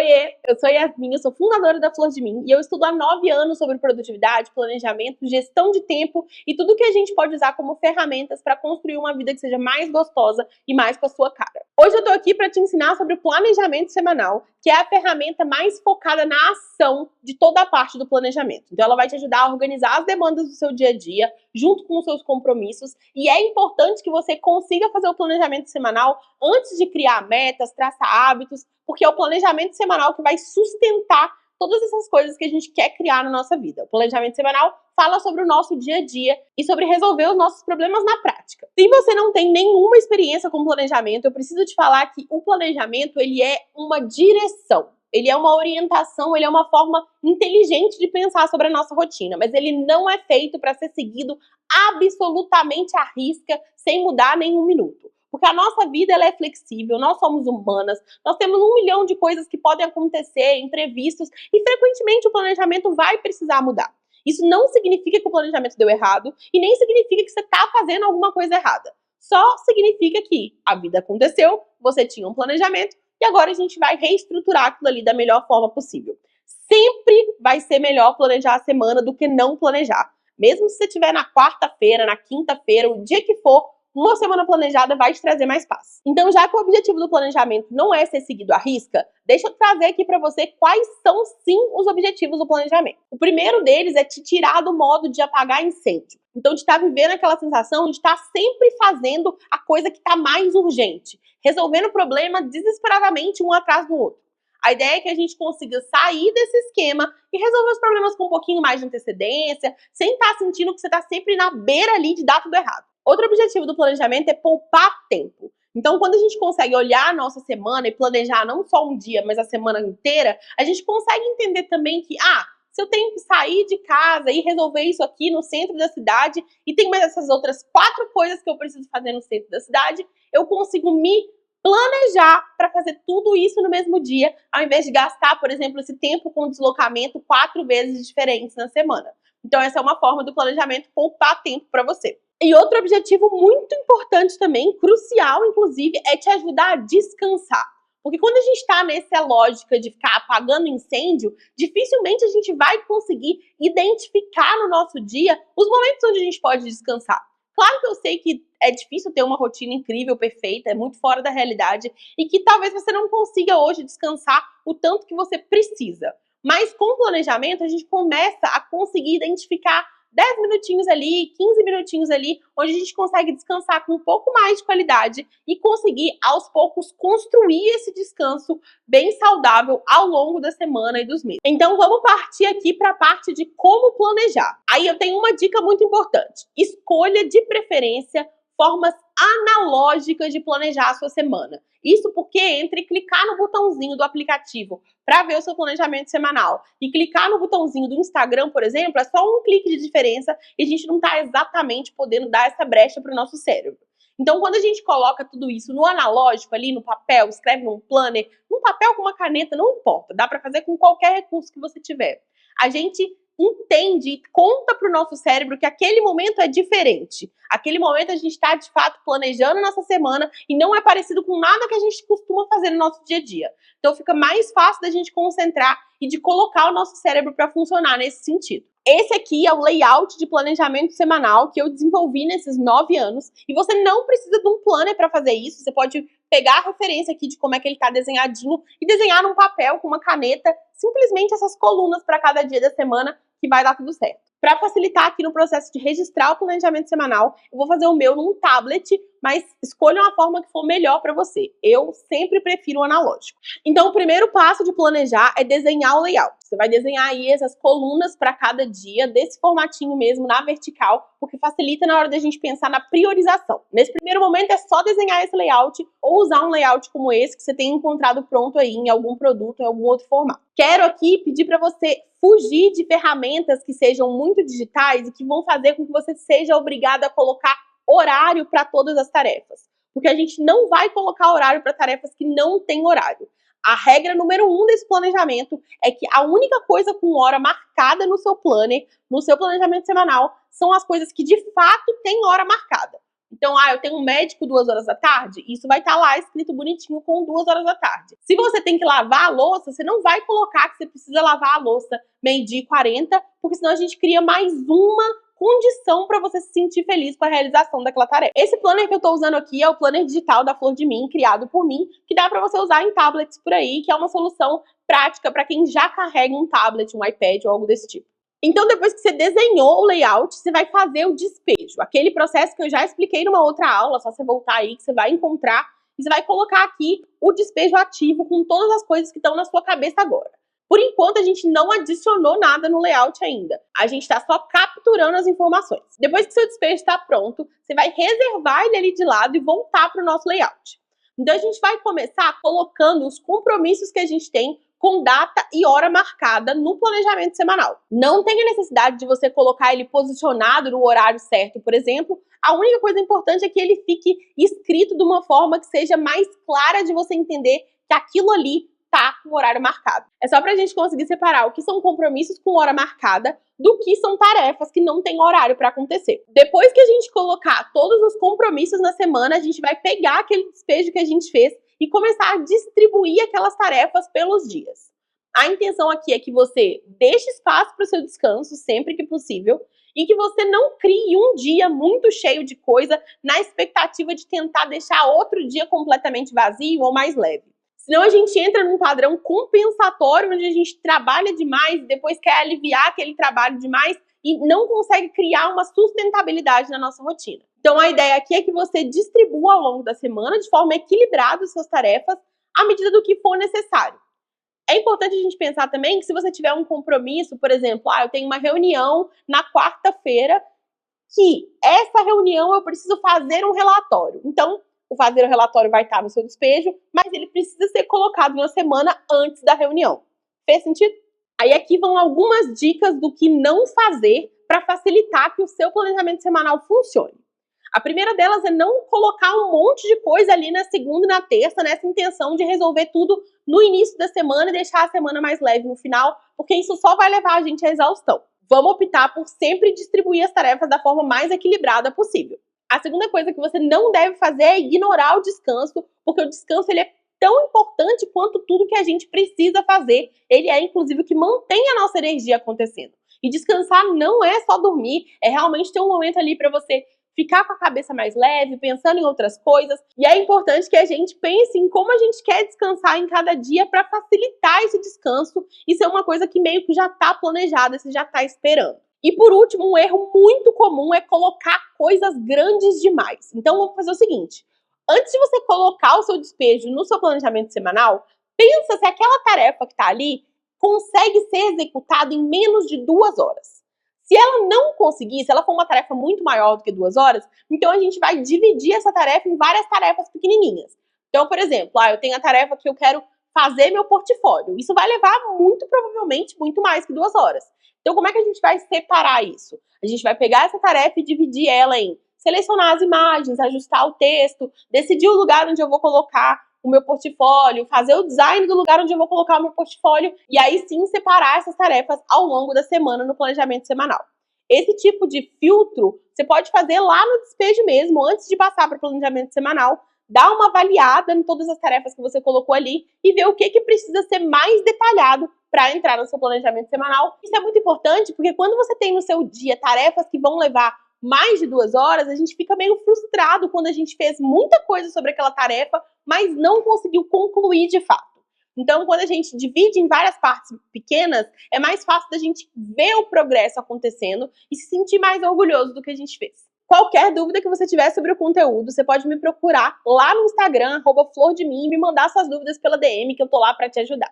Oiê, eu sou Yasmin, eu sou fundadora da Flor de Mim e eu estudo há 9 anos sobre produtividade, planejamento, gestão de tempo e tudo que a gente pode usar como ferramentas para construir uma vida que seja mais gostosa e mais com a sua cara. Hoje eu tô aqui para te ensinar sobre o planejamento semanal, que é a ferramenta mais focada na ação de toda a parte do planejamento. Então ela vai te ajudar a organizar as demandas do seu dia a dia, junto com os seus compromissos, e é importante que você consiga fazer o planejamento semanal antes de criar metas, traçar hábitos, porque é o planejamento semanal que vai sustentar todas essas coisas que a gente quer criar na nossa vida. O planejamento semanal fala sobre o nosso dia a dia e sobre resolver os nossos problemas na prática. Se você não tem nenhuma experiência com planejamento, eu preciso te falar que o planejamento, ele é uma direção. Ele é uma orientação, ele é uma forma inteligente de pensar sobre a nossa rotina, mas ele não é feito para ser seguido absolutamente à risca, sem mudar nem um minuto. Porque a nossa vida ela é flexível, nós somos humanas, nós temos 1 milhão de coisas que podem acontecer, imprevistos, e frequentemente o planejamento vai precisar mudar. Isso não significa que o planejamento deu errado e nem significa que você está fazendo alguma coisa errada. Só significa que a vida aconteceu, você tinha um planejamento e agora a gente vai reestruturar aquilo ali da melhor forma possível. Sempre vai ser melhor planejar a semana do que não planejar. Mesmo se você estiver na quarta-feira, na quinta-feira, o dia que for, uma semana planejada vai te trazer mais paz. Então, já que o objetivo do planejamento não é ser seguido à risca, deixa eu trazer aqui para você quais são, sim, os objetivos do planejamento. O primeiro deles é te tirar do modo de apagar incêndio. Então, de estar vivendo aquela sensação de estar sempre fazendo a coisa que está mais urgente, resolvendo o problema desesperadamente um atrás do outro. A ideia é que a gente consiga sair desse esquema e resolver os problemas com um pouquinho mais de antecedência, sem estar sentindo que você está sempre na beira ali de dar tudo errado. Outro objetivo do planejamento é poupar tempo. Então, quando a gente consegue olhar a nossa semana e planejar não só um dia, mas a semana inteira, a gente consegue entender também que, se eu tenho que sair de casa e resolver isso aqui no centro da cidade e tem mais essas outras 4 coisas que eu preciso fazer no centro da cidade, eu consigo me planejar para fazer tudo isso no mesmo dia, ao invés de gastar, por exemplo, esse tempo com deslocamento 4 vezes diferentes na semana. Então, essa é uma forma do planejamento poupar tempo para você. E outro objetivo muito importante também, crucial inclusive, é te ajudar a descansar. Porque quando a gente está nessa lógica de ficar apagando incêndio, dificilmente a gente vai conseguir identificar no nosso dia os momentos onde a gente pode descansar. Claro que eu sei que é difícil ter uma rotina incrível, perfeita, é muito fora da realidade e que talvez você não consiga hoje descansar o tanto que você precisa. Mas com o planejamento a gente começa a conseguir identificar 10 minutinhos ali, 15 minutinhos ali, onde a gente consegue descansar com um pouco mais de qualidade e conseguir, aos poucos, construir esse descanso bem saudável ao longo da semana e dos meses. Então, vamos partir aqui para a parte de como planejar. Aí eu tenho uma dica muito importante. Escolha, de preferência, formas analógicas de planejar a sua semana. Isso porque entre clicar no botãozinho do aplicativo para ver o seu planejamento semanal e clicar no botãozinho do Instagram, por exemplo, é só um clique de diferença e a gente não está exatamente podendo dar essa brecha para o nosso cérebro. Então, quando a gente coloca tudo isso no analógico ali, no papel, escreve num planner, num papel com uma caneta, não importa, dá para fazer com qualquer recurso que você tiver. A gente entende e conta para o nosso cérebro que aquele momento é diferente. Aquele momento a gente está, de fato, planejando nossa semana e não é parecido com nada que a gente costuma fazer no nosso dia a dia. Então fica mais fácil da gente concentrar e de colocar o nosso cérebro para funcionar nesse sentido. Esse aqui é o layout de planejamento semanal que eu desenvolvi nesses 9 anos e você não precisa de um planner para fazer isso. Você pode pegar a referência aqui de como é que ele está desenhadinho e desenhar num papel com uma caneta, simplesmente essas colunas para cada dia da semana que vai dar tudo certo. Para facilitar aqui no processo de registrar o planejamento semanal, eu vou fazer o meu num tablet, mas escolha uma forma que for melhor para você. Eu sempre prefiro o analógico. Então, o primeiro passo de planejar é desenhar o layout. Você vai desenhar aí essas colunas para cada dia, desse formatinho mesmo, na vertical, porque facilita na hora da gente pensar na priorização. Nesse primeiro momento é só desenhar esse layout ou usar um layout como esse que você tem encontrado pronto aí em algum produto, em algum outro formato. Quero aqui pedir para você fugir de ferramentas que sejam muito digitais e que vão fazer com que você seja obrigado a colocar horário para todas as tarefas. Porque a gente não vai colocar horário para tarefas que não têm horário. A regra número 1 desse planejamento é que a única coisa com hora marcada no seu planner, no seu planejamento semanal, são as coisas que de fato têm hora marcada. Então, eu tenho um médico 2 horas da tarde, isso vai estar lá escrito bonitinho com 2 horas da tarde. Se você tem que lavar a louça, você não vai colocar que você precisa lavar a louça 12h40, porque senão a gente cria mais uma condição para você se sentir feliz com a realização daquela tarefa. Esse planner que eu tô usando aqui é o planner digital da Flor de Mim, criado por mim, que dá para você usar em tablets por aí, que é uma solução prática para quem já carrega um tablet, um iPad ou algo desse tipo. Então, depois que você desenhou o layout, você vai fazer o despejo. Aquele processo que eu já expliquei numa outra aula, só você voltar aí que você vai encontrar, e você vai colocar aqui o despejo ativo com todas as coisas que estão na sua cabeça agora. Por enquanto, a gente não adicionou nada no layout ainda. A gente está só capturando as informações. Depois que seu despejo está pronto, você vai reservar ele ali de lado e voltar para o nosso layout. Então, a gente vai começar colocando os compromissos que a gente tem com data e hora marcada no planejamento semanal. Não tem a necessidade de você colocar ele posicionado no horário certo, por exemplo. A única coisa importante é que ele fique escrito de uma forma que seja mais clara de você entender que aquilo ali tá com o horário marcado. É só pra gente conseguir separar o que são compromissos com hora marcada do que são tarefas que não tem horário para acontecer. Depois que a gente colocar todos os compromissos na semana, a gente vai pegar aquele despejo que a gente fez e começar a distribuir aquelas tarefas pelos dias. A intenção aqui é que você deixe espaço para o seu descanso sempre que possível e que você não crie um dia muito cheio de coisa na expectativa de tentar deixar outro dia completamente vazio ou mais leve. Senão a gente entra num padrão compensatório onde a gente trabalha demais e depois quer aliviar aquele trabalho demais e não consegue criar uma sustentabilidade na nossa rotina. Então a ideia aqui é que você distribua ao longo da semana de forma equilibrada as suas tarefas à medida do que for necessário. É importante a gente pensar também que se você tiver um compromisso, por exemplo, eu tenho uma reunião na quarta-feira, que essa reunião eu preciso fazer um relatório. Então, o fazer o relatório vai estar no seu despejo, mas ele precisa ser colocado uma semana antes da reunião. Fez sentido? Aí aqui vão algumas dicas do que não fazer para facilitar que o seu planejamento semanal funcione. A primeira delas é não colocar um monte de coisa ali na segunda e na terça, nessa intenção de resolver tudo no início da semana e deixar a semana mais leve no final, porque isso só vai levar a gente à exaustão. Vamos optar por sempre distribuir as tarefas da forma mais equilibrada possível. A segunda coisa que você não deve fazer é ignorar o descanso, porque o descanso ele é tão importante quanto tudo que a gente precisa fazer. Ele é, inclusive, o que mantém a nossa energia acontecendo. E descansar não é só dormir, é realmente ter um momento ali para você ficar com a cabeça mais leve, pensando em outras coisas. E é importante que a gente pense em como a gente quer descansar em cada dia para facilitar esse descanso e ser uma coisa que meio que já está planejada, você já está esperando. E por último, um erro muito comum é colocar coisas grandes demais. Então vamos fazer o seguinte, antes de você colocar o seu despejo no seu planejamento semanal, pensa se aquela tarefa que está ali consegue ser executada em menos de 2 horas. Se ela não conseguir, se ela for uma tarefa muito maior do que 2 horas, então a gente vai dividir essa tarefa em várias tarefas pequenininhas. Então, por exemplo, eu tenho a tarefa que eu quero fazer meu portfólio. Isso vai levar muito provavelmente muito mais que 2 horas. Então, como é que a gente vai separar isso? A gente vai pegar essa tarefa e dividir ela em selecionar as imagens, ajustar o texto, decidir o lugar onde eu vou colocar o meu portfólio, fazer o design do lugar onde eu vou colocar o meu portfólio e aí sim separar essas tarefas ao longo da semana no planejamento semanal. Esse tipo de filtro você pode fazer lá no despejo mesmo, antes de passar para o planejamento semanal, dar uma avaliada em todas as tarefas que você colocou ali e ver o que precisa ser mais detalhado para entrar no seu planejamento semanal. Isso é muito importante porque quando você tem no seu dia tarefas que vão levar mais de 2 horas, a gente fica meio frustrado quando a gente fez muita coisa sobre aquela tarefa, mas não conseguiu concluir de fato. Então, quando a gente divide em várias partes pequenas, é mais fácil da gente ver o progresso acontecendo e se sentir mais orgulhoso do que a gente fez. Qualquer dúvida que você tiver sobre o conteúdo, você pode me procurar lá no Instagram, @flordemim, e me mandar suas dúvidas pela DM, que eu tô lá para te ajudar.